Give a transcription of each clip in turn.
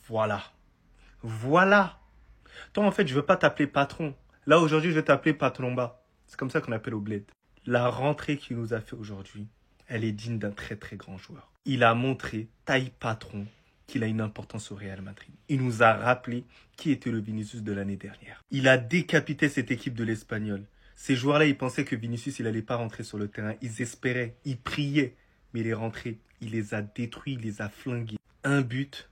Voilà. Voilà. Toi, en fait, je veux pas t'appeler patron. Là, aujourd'hui, je vais t'appeler patromba. C'est comme ça qu'on appelle au bled. La rentrée qu'il nous a fait aujourd'hui, elle est digne d'un très très grand joueur. Il a montré, taille patron, qu'il a une importance au Real Madrid. Il nous a rappelé qui était le Vinicius de l'année dernière. Il a décapité cette équipe de l'Espagnol. Ces joueurs-là, ils pensaient que Vinicius, il allait pas rentrer sur le terrain. Ils espéraient, ils priaient. Mais il est rentré. Il les a détruits, il les a flingués. Un but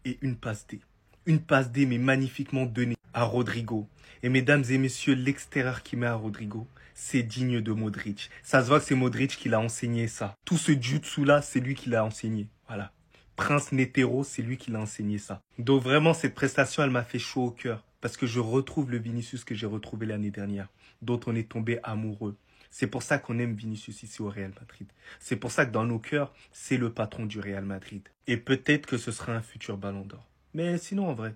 et une passe D. Une passe D, mais magnifiquement donnée à Rodrigo. Et mesdames et messieurs, l'extérieur qu'il met à Rodrigo, c'est digne de Modric. Ça se voit que c'est Modric qui l'a enseigné ça. Tout ce jutsu-là, c'est lui qui l'a enseigné. Voilà. Prince Netero, c'est lui qui l'a enseigné ça. Donc vraiment, cette prestation, elle m'a fait chaud au cœur. Parce que je retrouve le Vinicius que j'ai retrouvé l'année dernière, dont on est tombé amoureux. C'est pour ça qu'on aime Vinicius ici au Real Madrid. C'est pour ça que dans nos cœurs, c'est le patron du Real Madrid. Et peut-être que ce sera un futur ballon d'or. Mais sinon, en vrai,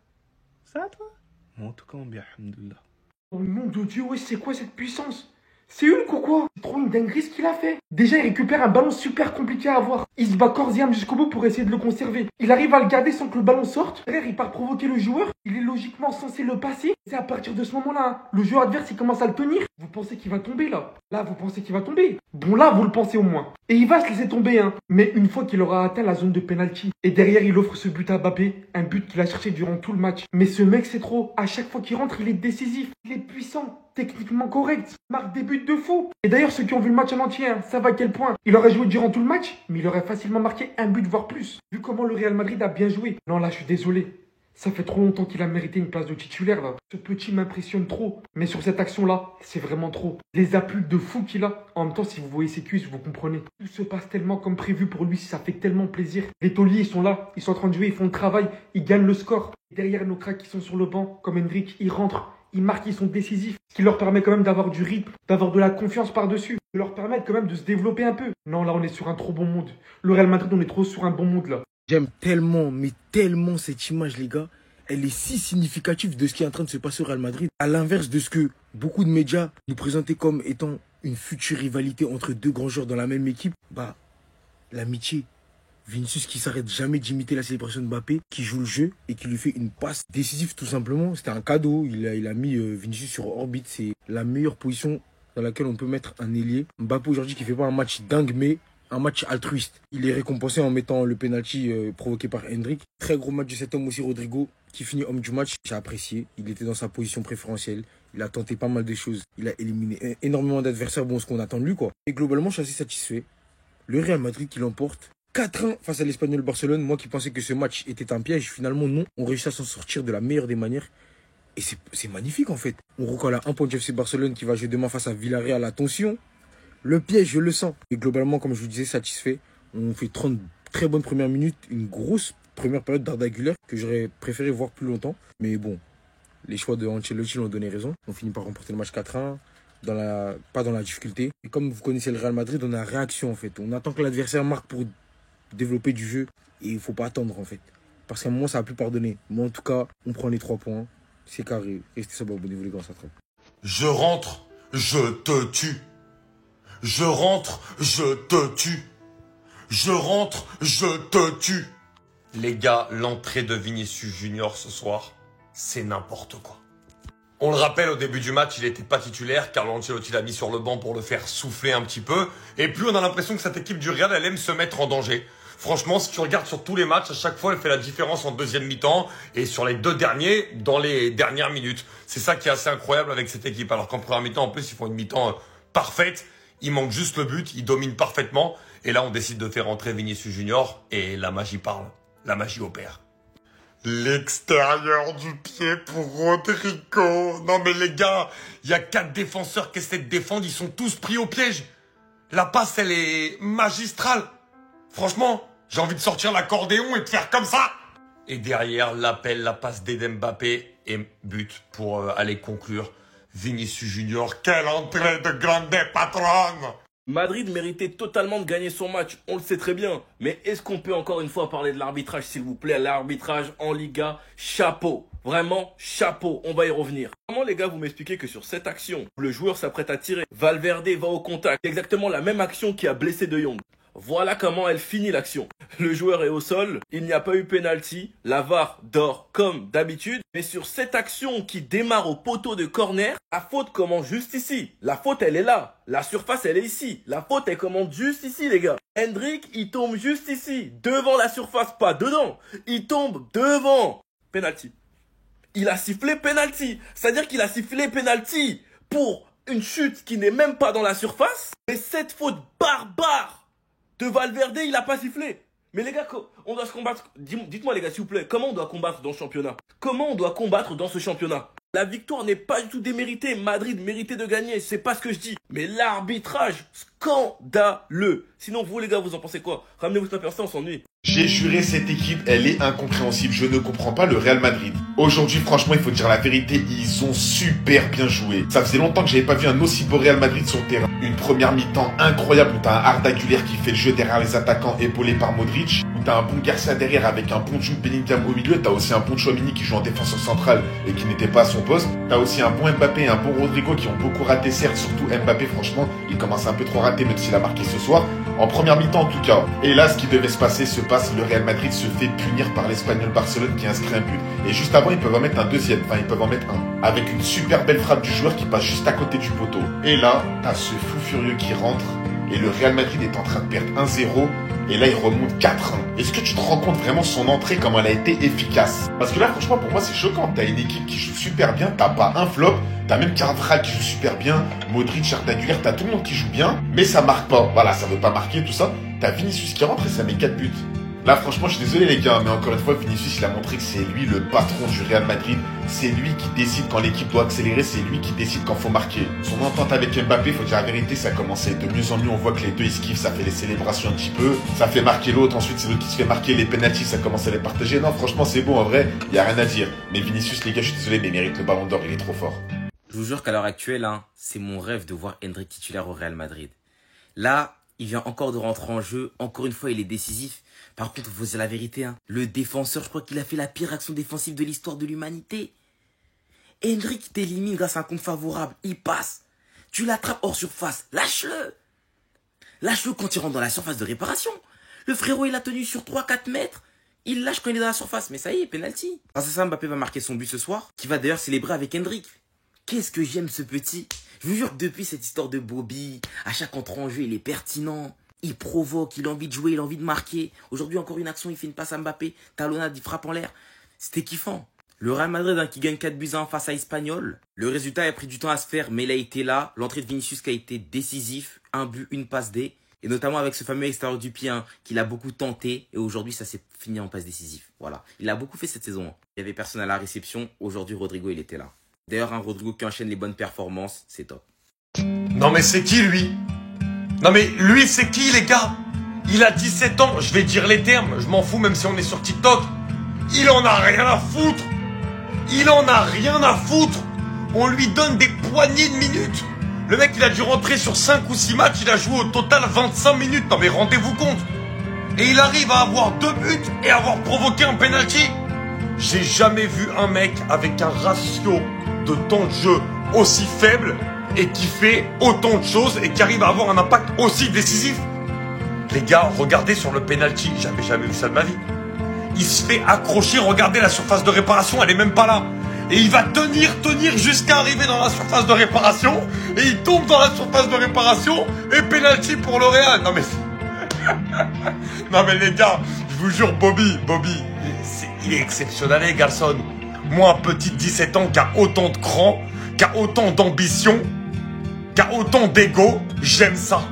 ça va toi? Moi, en tout cas, bien, alhamdoulilah. Oh nom de Dieu, ouais, c'est quoi cette puissance? C'est Hulk ou quoi? C'est trop une dinguerie ce qu'il a fait. Déjà, il récupère un ballon super compliqué à avoir. Il se bat corps et âme jusqu'au bout pour essayer de le conserver. Il arrive à le garder sans que le ballon sorte. Derrière, il part provoquer le joueur. Il est logiquement censé le passer. C'est à partir de ce moment-là, hein, le joueur adverse, il commence à le tenir. Vous pensez qu'il va tomber là? Là, vous pensez qu'il va tomber? Bon, là, vous le pensez au moins. Et il va se laisser tomber, hein. Mais une fois qu'il aura atteint la zone de penalty. Et derrière, il offre ce but à Mbappé. Un but qu'il a cherché durant tout le match. Mais ce mec, c'est trop. À chaque fois qu'il rentre, il est décisif. Il est puissant. Techniquement correct, marque des buts de fou. Et d'ailleurs, ceux qui ont vu le match en entier, hein, savent à quel point il aurait joué durant tout le match, mais il aurait facilement marqué un but, voire plus. Vu comment le Real Madrid a bien joué. Non, là, je suis désolé. Ça fait trop longtemps qu'il a mérité une place de titulaire, là. Ce petit m'impressionne trop. Mais sur cette action-là, c'est vraiment trop. Les appuis de fou qu'il a. En même temps, si vous voyez ses cuisses, vous comprenez. Tout se passe tellement comme prévu pour lui, ça fait tellement plaisir. Les tauliers, ils sont là, ils sont en train de jouer, ils font le travail, ils gagnent le score. Derrière nos cracks qui sont sur le banc, comme Hendrik, ils rentrent. Ils marquent, ils sont décisifs, ce qui leur permet quand même d'avoir du rythme, d'avoir de la confiance par-dessus, de leur permettre quand même de se développer un peu. Non, là, on est sur un trop bon mood. Le Real Madrid, on est trop sur un bon mood, là. J'aime tellement, mais tellement cette image, les gars. Elle est si significative de ce qui est en train de se passer au Real Madrid. À l'inverse de ce que beaucoup de médias nous présentaient comme étant une future rivalité entre deux grands joueurs dans la même équipe, bah, l'amitié. Vinicius qui s'arrête jamais d'imiter la célébration de Mbappé, qui joue le jeu et qui lui fait une passe décisive tout simplement. C'était un cadeau, il a mis Vinicius sur orbite. C'est la meilleure position dans laquelle on peut mettre un ailier. Mbappé aujourd'hui qui fait pas un match dingue mais un match altruiste. Il est récompensé en mettant le penalty provoqué par Hendrik. Très gros match de cet homme aussi, Rodrigo, qui finit homme du match. J'ai apprécié, il était dans sa position préférentielle. Il a tenté pas mal de choses. Il a éliminé énormément d'adversaires, bon ce qu'on attend de lui quoi. Et globalement je suis assez satisfait. Le Real Madrid qui l'emporte 4-1 face à l'Espagnol Barcelone. Moi qui pensais que ce match était un piège, finalement non. On réussit à s'en sortir de la meilleure des manières. Et c'est magnifique en fait. On recolle à un point du FC Barcelone qui va jouer demain face à Villarreal. Attention, le piège je le sens. Et globalement comme je vous disais, satisfait. On fait 30 très bonnes premières minutes. Une grosse première période d'Arda Güler que j'aurais préféré voir plus longtemps. Mais bon, les choix de Ancelotti l'ont donné raison. On finit par remporter le match 4-1. Pas dans la difficulté. Et comme vous connaissez le Real Madrid, on a réaction en fait. On attend que l'adversaire marque pour développer du jeu et il faut pas attendre en fait parce qu'à un moment ça va plus pardonner, mais en tout cas on prend les 3 points, c'est carré. Restez sur le abonnez-vous les gars, ça traite. Je rentre, je te tue. Je rentre, je te tue. Je rentre, je te tue. Les gars, l'entrée de Vinicius Junior ce soir, c'est n'importe quoi. On le rappelle, au début du match, il n'était pas titulaire. Carlo Ancelotti l'a mis sur le banc pour le faire souffler un petit peu. Et puis, on a l'impression que cette équipe du Real, elle aime se mettre en danger. Franchement, si tu regardes sur tous les matchs, à chaque fois, elle fait la différence en deuxième mi-temps. Et sur les 2 derniers, dans les dernières minutes. C'est ça qui est assez incroyable avec cette équipe. Alors qu'en première mi-temps, en plus, ils font une mi-temps parfaite. Il manque juste le but. Ils dominent parfaitement. Et là, on décide de faire entrer Vinicius Junior. Et la magie parle. La magie opère. L'extérieur du pied pour Rodrigo. Non mais les gars, il y a 4 défenseurs qui essaient de défendre, ils sont tous pris au piège. La passe, elle est magistrale. Franchement, j'ai envie de sortir l'accordéon et de faire comme ça. Et derrière, l'appel, la passe d'Eden Mbappé et but pour aller conclure. Vinicius Junior, quelle entrée de grande patronne. Madrid méritait totalement de gagner son match, on le sait très bien. Mais est-ce qu'on peut encore une fois parler de l'arbitrage, s'il vous plaît? L'arbitrage en Liga, chapeau. Vraiment, chapeau, on va y revenir. Comment les gars, vous m'expliquez que sur cette action, où le joueur s'apprête à tirer, Valverde va au contact. C'est exactement la même action qui a blessé De Jong. Voilà comment elle finit l'action. Le joueur est au sol, il n'y a pas eu penalty, la VAR dort comme d'habitude, mais sur cette action qui démarre au poteau de corner, la faute commence juste ici. La faute elle est là, la surface elle est ici, la faute elle commence juste ici les gars. Hendrik il tombe juste ici, devant la surface, pas dedans, il tombe devant. Penalty. Il a sifflé penalty, c'est-à-dire qu'il a sifflé penalty pour une chute qui n'est même pas dans la surface, mais cette faute barbare de Valverde, il n'a pas sifflé. Mais les gars, on doit se combattre. Dites-moi les gars, s'il vous plaît, comment on doit combattre dans ce championnat? Comment on doit combattre dans ce championnat? La victoire n'est pas du tout déméritée. Madrid méritait de gagner, c'est pas ce que je dis. Mais l'arbitrage, scandaleux. Sinon, vous les gars, vous en pensez quoi? Ramenez-vous sur la personne, on s'ennuie. J'ai juré, cette équipe, elle est incompréhensible. Je ne comprends pas le Real Madrid. Aujourd'hui, franchement, il faut dire la vérité, ils ont super bien joué. Ça faisait longtemps que j'avais pas vu un aussi beau Real Madrid sur le terrain. Une première mi-temps incroyable où t'as un Arda Güler qui fait le jeu derrière les attaquants épaulé par Modric. Où t'as un bon Garcia derrière avec un bon Jude Bellingham au milieu. T'as aussi un bon Tchouaméni qui joue en défenseur central et qui n'était pas à son poste. T'as aussi un bon Mbappé et un bon Rodrigo qui ont beaucoup raté, certes, surtout Mbappé, franchement, il commence un peu trop raté même s'il a marqué ce soir. En première mi-temps en tout cas. Et là, ce qui devait se passer se passe. Le Real Madrid se fait punir par l'Espagnol Barcelone qui inscrit un but. Et juste avant, ils peuvent en mettre un deuxième. Enfin, ils peuvent en mettre un. Avec une super belle frappe du joueur qui passe juste à côté du poteau. Et là, t'as ce fou furieux qui rentre. Et le Real Madrid est en train de perdre 1-0. Et là, il remonte 4-1. Est-ce que tu te rends compte vraiment son entrée, comment elle a été efficace? Parce que là, franchement, pour moi, c'est choquant. T'as une équipe qui joue super bien. T'as pas un flop. T'as même Carvajal qui joue super bien. Modric, Arda Güler, t'as tout le monde qui joue bien. Mais ça marque pas. Voilà, ça veut pas marquer, tout ça. T'as Vinicius qui rentre et ça met 4 buts. Là, franchement, je suis désolé les gars, mais encore une fois, Vinicius, il a montré que c'est lui le patron du Real Madrid. C'est lui qui décide quand l'équipe doit accélérer, c'est lui qui décide quand faut marquer. Son entente avec Mbappé, faut dire la vérité, ça a commencé de mieux en mieux. On voit que les deux, ils se kiffent, ça fait les célébrations un petit peu. Ça fait marquer l'autre, ensuite c'est l'autre qui se fait marquer. Les penalties, ça commence à les partager. Non, franchement, c'est bon, en vrai, il y a rien à dire. Mais Vinicius, les gars, je suis désolé, mais il mérite le ballon d'or, il est trop fort. Je vous jure qu'à l'heure actuelle, c'est mon rêve de voir Hendrik titulaire au Real Madrid. Là, il vient encore de rentrer en jeu. Encore une fois, il est décisif. Par contre, faut dire la vérité, le défenseur, je crois qu'il a fait la pire action défensive de l'histoire de l'humanité. Hendrik t'élimine grâce à un compte favorable. Il passe. Tu l'attrapes hors surface. Lâche-le. Lâche-le quand il rentre dans la surface de réparation. Le frérot, il a tenu sur 3-4 mètres. Il lâche quand il est dans la surface. Mais ça y est, penalty. Grâce à ça, Mbappé va marquer son but ce soir, qui va d'ailleurs célébrer avec Hendrik. Qu'est-ce que j'aime ce petit. Je vous jure que depuis cette histoire de Bobby, à chaque entrée en jeu, il est pertinent. Il provoque, il a envie de jouer, il a envie de marquer. Aujourd'hui, encore une action, il fait une passe à Mbappé. Talonnade, il frappe en l'air. C'était kiffant. Le Real Madrid qui gagne 4-1 face à Espanyol. Le résultat a pris du temps à se faire, mais il a été là. L'entrée de Vinicius qui a été décisif. Un but, une passe D. Et notamment avec ce fameux extérieur du pied qu'il a beaucoup tenté. Et aujourd'hui, ça s'est fini en passe décisive. Voilà. Il a beaucoup fait cette saison. Il y avait personne à la réception. Aujourd'hui, Rodrigo, il était là. D'ailleurs, un Rodrigo qui enchaîne les bonnes performances, c'est top. Non mais c'est qui lui? Non mais lui c'est qui les gars? Il a 17 ans, je vais dire les termes, je m'en fous même si on est sur TikTok. Il en a rien à foutre. Il en a rien à foutre. On lui donne des poignées de minutes. Le mec il a dû rentrer sur 5 ou 6 matchs, il a joué au total 25 minutes. Non mais rendez-vous compte. Et il arrive à avoir 2 buts et avoir provoqué un penalty. J'ai jamais vu un mec avec un ratio de temps de jeu aussi faible et qui fait autant de choses et qui arrive à avoir un impact aussi décisif. Les gars, regardez sur le penalty, j'avais jamais vu ça de ma vie. Il se fait accrocher, regardez la surface de réparation, elle est même pas là. Et il va tenir jusqu'à arriver dans la surface de réparation. Et il tombe dans la surface de réparation et penalty pour le Real. Non mais... non mais les gars, je vous jure, Bobby, il est exceptionnel les garçons. Moi, un petit de 17 ans qui a autant de cran, qui a autant d'ambition, qui a autant d'ego, j'aime ça.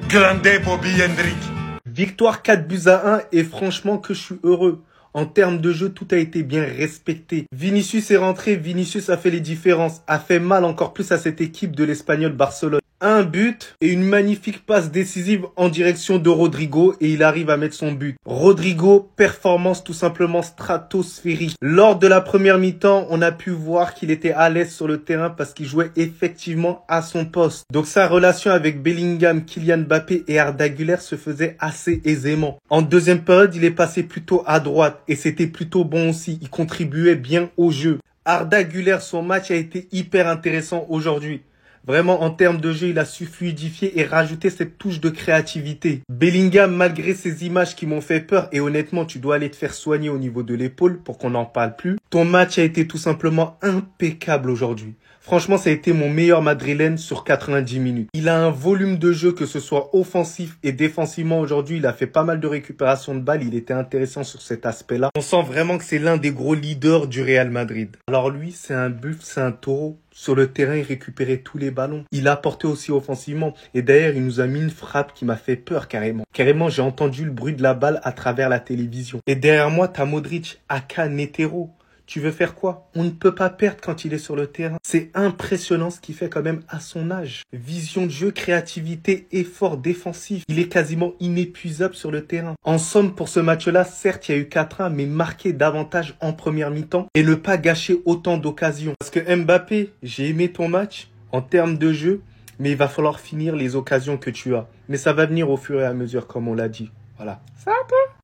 Grande Bobby Hendrik. Victoire 4-1 et franchement que je suis heureux. En termes de jeu, tout a été bien respecté. Vinicius est rentré, Vinicius a fait les différences, a fait mal encore plus à cette équipe de l'Espagnol Barcelone. Un but et une magnifique passe décisive en direction de Rodrigo et il arrive à mettre son but. Rodrigo, performance tout simplement stratosphérique. Lors de la première mi-temps, on a pu voir qu'il était à l'aise sur le terrain parce qu'il jouait effectivement à son poste. Donc sa relation avec Bellingham, Kylian Mbappé et Arda Güler se faisait assez aisément. En deuxième période, il est passé plutôt à droite et c'était plutôt bon aussi. Il contribuait bien au jeu. Arda Güler, son match a été hyper intéressant aujourd'hui. Vraiment, en termes de jeu, il a su fluidifier et rajouter cette touche de créativité. Bellingham, malgré ces images qui m'ont fait peur, et honnêtement, tu dois aller te faire soigner au niveau de l'épaule pour qu'on n'en parle plus. Ton match a été tout simplement impeccable aujourd'hui. Franchement, ça a été mon meilleur madrilène sur 90 minutes. Il a un volume de jeu, que ce soit offensif et défensivement aujourd'hui. Il a fait pas mal de récupération de balles. Il était intéressant sur cet aspect-là. On sent vraiment que c'est l'un des gros leaders du Real Madrid. Alors lui, c'est un buffle, c'est un taureau. Sur le terrain, il récupérait tous les ballons. Il a apporté aussi offensivement. Et d'ailleurs, il nous a mis une frappe qui m'a fait peur carrément. Carrément, j'ai entendu le bruit de la balle à travers la télévision. Et derrière moi, t'as Modric, aka Netero. Tu veux faire quoi? On ne peut pas perdre quand il est sur le terrain. C'est impressionnant ce qu'il fait quand même à son âge. Vision de jeu, créativité, effort défensif. Il est quasiment inépuisable sur le terrain. En somme, pour ce match-là, certes, il y a eu 4-1, mais marquer davantage en première mi-temps et ne pas gâcher autant d'occasions. Parce que Mbappé, j'ai aimé ton match en termes de jeu, mais il va falloir finir les occasions que tu as. Mais ça va venir au fur et à mesure, comme on l'a dit. Voilà. Ça va toi?